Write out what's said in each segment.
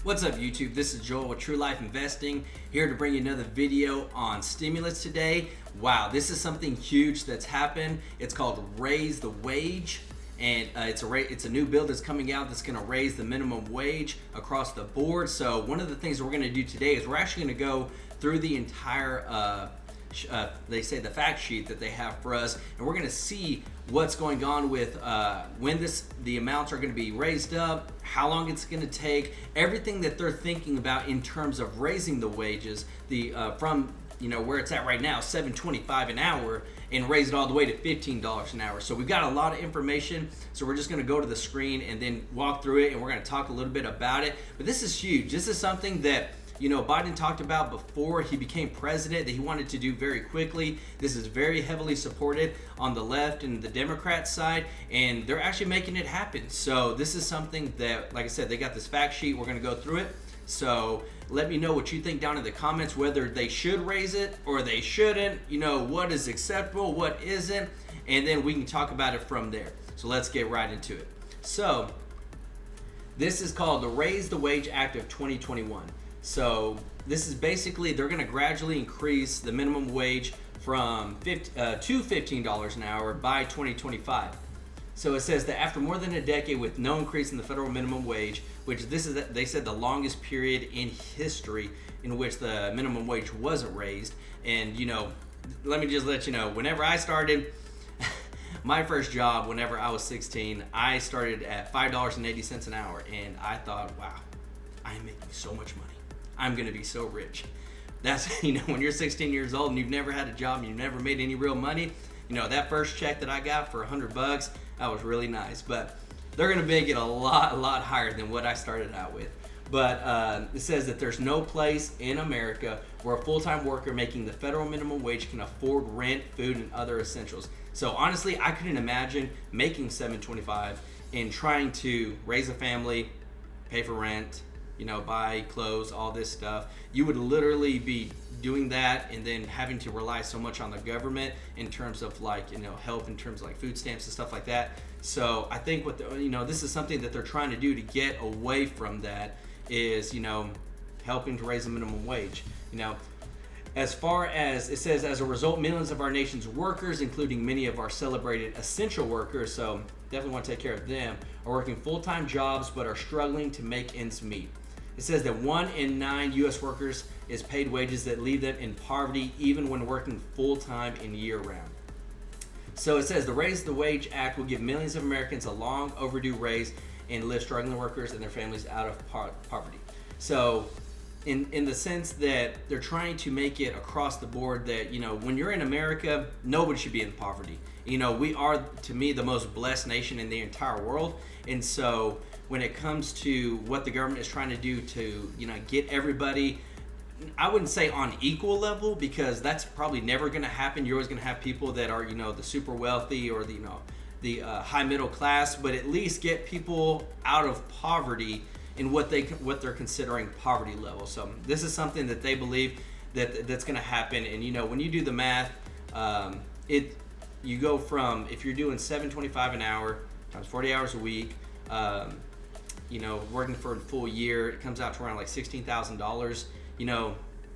What's up, YouTube? This is Joel with True Life Investing, here to bring you another video on stimulus today. Wow, this is something huge that's happened. It's called Raise the Wage, and it's a new bill that's coming out that's going to raise the minimum wage across the board. So one of the things that we're going to do today is we're actually going to go through the entire they say the fact sheet that they have for us, and we're going to see what's going on with when the amounts are going to be raised up, how long it's going to take, everything that they're thinking about in terms of raising the wages, from where it's at right now, $7.25 an hour, and raise it all the way to $15 an hour. So we've got a lot of information, so we're just going to go to the screen and then walk through it, and we're going to talk a little bit about it. But this is huge. This is something that Biden talked about before he became president, that he wanted to do very quickly. This is very heavily supported on the left and the Democrat side, and they're actually making it happen. So this is something that, like I said, they got this fact sheet. We're going to go through it. So let me know what you think down in the comments, whether they should raise it or they shouldn't, what is acceptable, what isn't, and then we can talk about it from there. So let's get right into it. So this is called the Raise the Wage Act of 2021. So this is basically, they're going to gradually increase the minimum wage from to $15 an hour by 2025. So it says that after more than a decade with no increase in the federal minimum wage, which they said the longest period in history in which the minimum wage wasn't raised. And let me just let you know, whenever I started my first job, whenever I was 16, I started at $5.80 an hour, and I thought, wow, I am making so much money. I'm going to be so rich. That's, when you're 16 years old and you've never had a job and you've never made any real money, that first check that I got for $100, that was really nice. But they're going to make it a lot higher than what I started out with. But it says that there's no place in America where a full-time worker making the federal minimum wage can afford rent, food, and other essentials. So honestly, I couldn't imagine making $7.25 and trying to raise a family, pay for rent, buy clothes, all this stuff. You would literally be doing that and then having to rely so much on the government in terms of help, in terms of like food stamps and stuff like that. So I think this is something that they're trying to do to get away from that is, helping to raise the minimum wage. As far as it says, as a result, millions of our nation's workers, including many of our celebrated essential workers, so definitely want to take care of them, are working full-time jobs but are struggling to make ends meet. It says that 1 in 9 U.S. workers is paid wages that leave them in poverty even when working full-time and year-round. So it says the Raise the Wage Act will give millions of Americans a long overdue raise and lift struggling workers and their families out of poverty. So in the sense that they're trying to make it across the board that, when you're in America, nobody should be in poverty. We are, to me, the most blessed nation in the entire world. And so when it comes to what the government is trying to do to, get everybody, I wouldn't say on equal level, because that's probably never going to happen. You're always going to have people that are, the super wealthy or the high middle class, but at least get people out of poverty in what they're considering poverty level. So this is something that they believe that's going to happen. And when you do the math, you go from, if you're doing $7.25 an hour times 40 hours a week, working for a full year, it comes out to around like $16,000.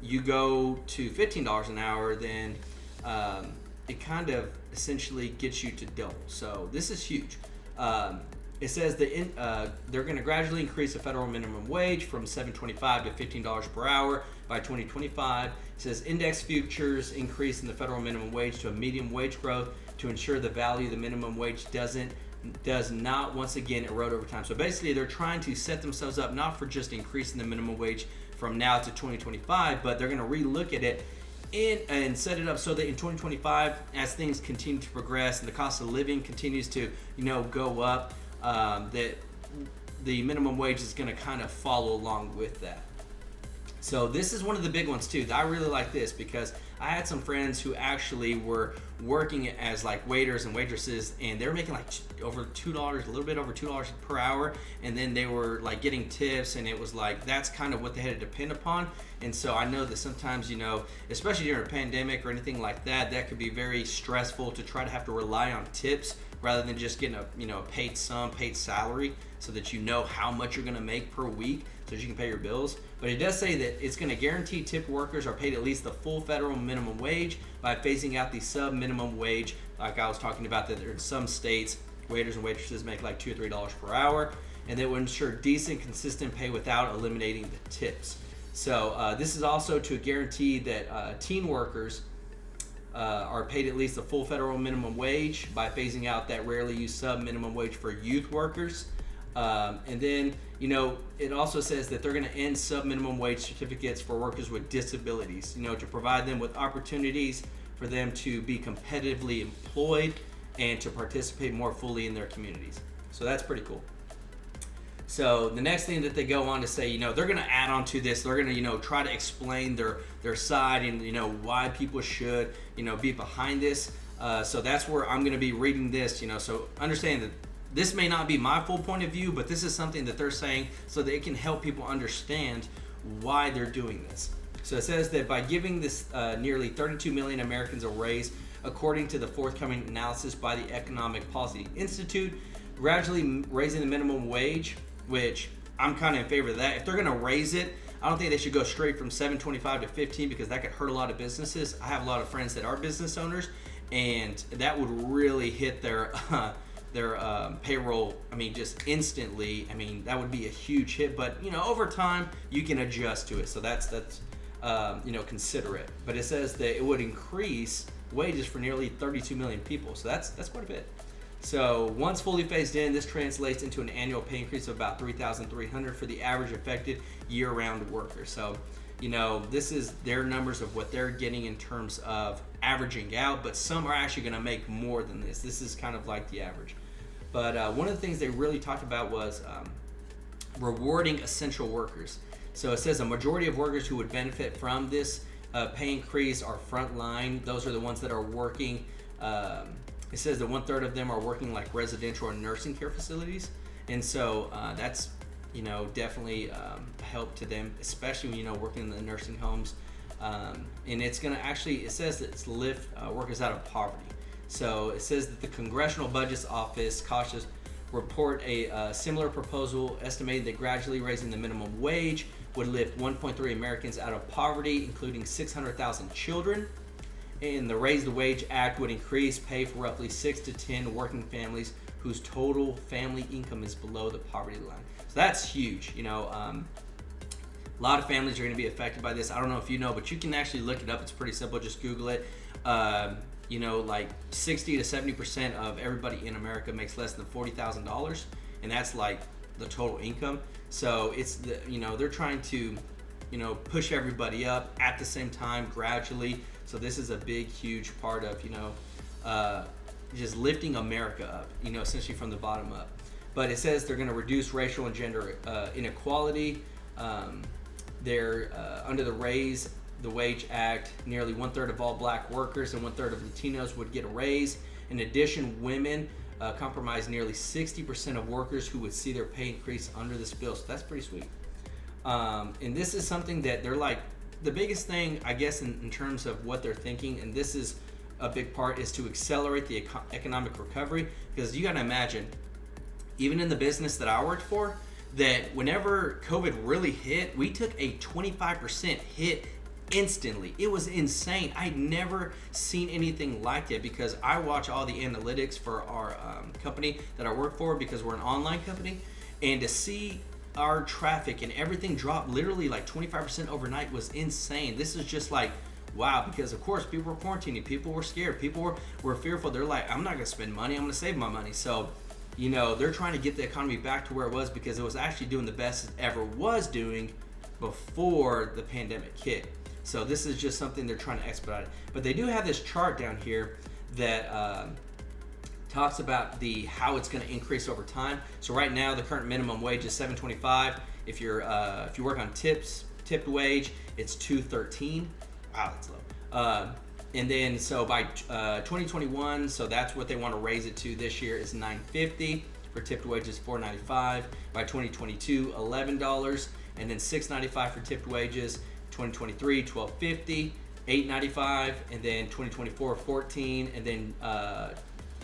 You go to $15 an hour, then it kind of essentially gets you to double. So this is huge. It says that they're going to gradually increase the federal minimum wage from $7.25 to $15 per hour by 2025. It says index futures increase in the federal minimum wage to a medium wage growth to ensure the value of the minimum wage does not once again erode over time. So basically, they're trying to set themselves up not for just increasing the minimum wage from now to 2025, but they're going to relook at it and set it up so that in 2025, as things continue to progress and the cost of living continues to go up, that the minimum wage is going to kind of follow along with that. So this is one of the big ones too. I really like this because I had some friends who actually were working as like waiters and waitresses, and they were making like over $2, a little bit over $2 per hour, and then they were like getting tips, and it was like that's kind of what they had to depend upon. And so I know that sometimes, especially during a pandemic or anything like that, that could be very stressful to try to have to rely on tips rather than just getting a paid salary, so that you know how much you're going to make per week so that you can pay your bills. But it does say that it's going to guarantee tipped workers are paid at least the full federal minimum wage by phasing out the sub minimum wage, like I was talking about, that in some states waiters and waitresses make like $2 or $3 per hour, and that will ensure decent, consistent pay without eliminating the tips. So this is also to guarantee that teen workers are paid at least the full federal minimum wage by phasing out that rarely used sub minimum wage for youth workers. And then, it also says that they're going to end sub minimum wage certificates for workers with disabilities, to provide them with opportunities for them to be competitively employed and to participate more fully in their communities. So that's pretty cool. So the next thing that they go on to say, they're going to add on to this. They're going to, try to explain their side and, why people should, be behind this. So that's where I'm going to be reading this, so understand that this may not be my full point of view, but this is something that they're saying so that it can help people understand why they're doing this. So it says that by giving this nearly 32 million Americans a raise, according to the forthcoming analysis by the Economic Policy Institute, gradually raising the minimum wage, which I'm kind of in favor of that. If they're going to raise it, I don't think they should go straight from $7.25 to $15, because that could hurt a lot of businesses. I have a lot of friends that are business owners, and that would really hit their payroll. Just instantly. That would be a huge hit. But over time you can adjust to it. So that's consider it. But it says that it would increase wages for nearly 32 million people. So that's quite a bit. So once fully phased in, this translates into an annual pay increase of about $3,300 for the average affected year-round worker. So, this is their numbers of what they're getting in terms of averaging out, but some are actually going to make more than this. This is kind of like the average. But one of the things they really talked about was rewarding essential workers. So it says a majority of workers who would benefit from this pay increase are frontline. Those are the ones that are working. It says that 1/3 of them are working like residential or nursing care facilities, and so that's definitely a help to them, especially when working in the nursing homes. And it's going to actually, it says that it's lift workers out of poverty. So it says that the Congressional Budget Office cautious report a similar proposal estimated that gradually raising the minimum wage would lift 1.3 Americans out of poverty, including 600,000 children. And the Raise the Wage Act would increase pay for roughly 6 to 10 working families whose total family income is below the poverty line. So that's huge. A lot of families are going to be affected by this. I don't know if you know, but you can actually look it up. It's pretty simple. Just Google it. Like 60 to 70% of everybody in America makes less than $40,000, and that's like the total income. So it's they're trying to push everybody up at the same time gradually. So this is a big, huge part of just lifting America up, essentially from the bottom up. But it says they're going to reduce racial and gender inequality. They're under the Raise the Wage Act, nearly 1/3 of all black workers and 1/3 of Latinos would get a raise. In addition, women comprise nearly 60% of workers who would see their pay increase under this bill. So that's pretty sweet. And this is something that they're like, the biggest thing, I guess, in terms of what they're thinking, and this is a big part, is to accelerate the economic recovery. Because you got to imagine, even in the business that I worked for, that whenever COVID really hit, we took a 25% hit instantly. It was insane. I'd never seen anything like it, because I watch all the analytics for our company that I work for, because we're an online company, and to see our traffic and everything drop literally like 25% overnight was insane. This is just like, wow, because of course people were quarantining, people were scared, people were fearful. They're like, I'm not gonna spend money, I'm gonna save my money. So they're trying to get the economy back to where it was, because it was actually doing the best it ever was doing before the pandemic hit. So this is just something they're trying to expedite. But they do have this chart down here that talks about how it's going to increase over time. So right now the current minimum wage is $7.25. If you work on tipped wage, it's $2.13. Wow, that's low. And then so by 2021, so that's what they want to raise it to this year, is $9.50. For tipped wages, $4.95. By 2022, $11, and then $6.95 for tipped wages. 2023, $12.50. $8.95, and then 2024, $14, and then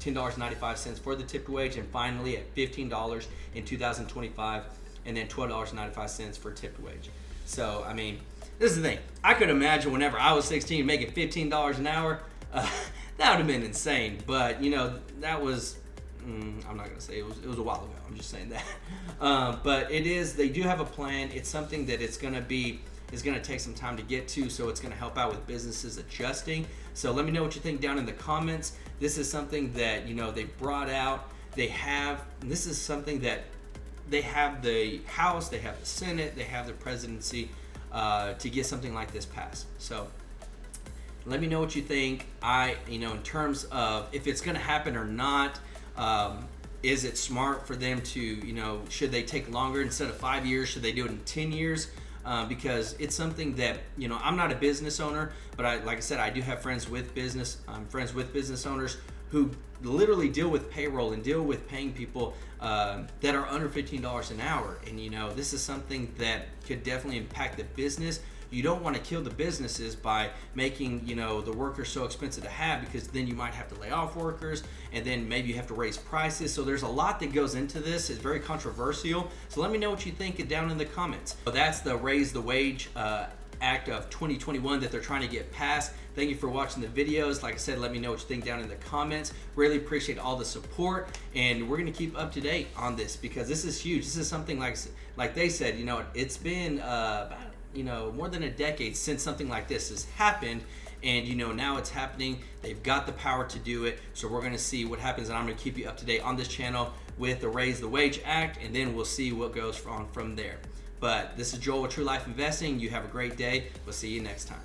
$10.95 for the tipped wage, and finally at $15 in 2025, and then $12.95 for tipped wage. So, I mean, this is the thing. I could imagine whenever I was 16 making $15 an hour, that would have been insane. But, you know, that was, I'm not going to say, it was a while ago. I'm just saying that. But they do have a plan. It's something that is going to take some time to get to, so it's going to help out with businesses adjusting. So let me know what you think down in the comments. This is something that, you know, they brought out. This is something that they have the House, they have the Senate, they have the presidency to get something like this passed. So let me know what you think. In terms of if it's going to happen or not, is it smart for them to, should they take longer instead of 5 years? Should they do it in 10 years? Because it's something that, I'm not a business owner, but like I said, I do have friends with business. I'm friends with business owners who literally deal with payroll and deal with paying people that are under $15 an hour. And, this is something that could definitely impact the business. You don't want to kill the businesses by making, the workers so expensive to have, because then you might have to lay off workers, and then maybe you have to raise prices. So there's a lot that goes into this. It's very controversial. So let me know what you think down in the comments. So that's the Raise the Wage Act of 2021 that they're trying to get passed. Thank you for watching the videos. Like I said, let me know what you think down in the comments. Really appreciate all the support, and we're going to keep up to date on this because this is huge. This is something like they said, it's been about more than a decade since something like this has happened, and now it's happening. They've got the power to do it, so we're going to see what happens, and I'm going to keep you up to date on this channel with the Raise the Wage Act, and then we'll see what goes on from there. But this is Joel with True Life Investing. You have a great day. We'll see you next time.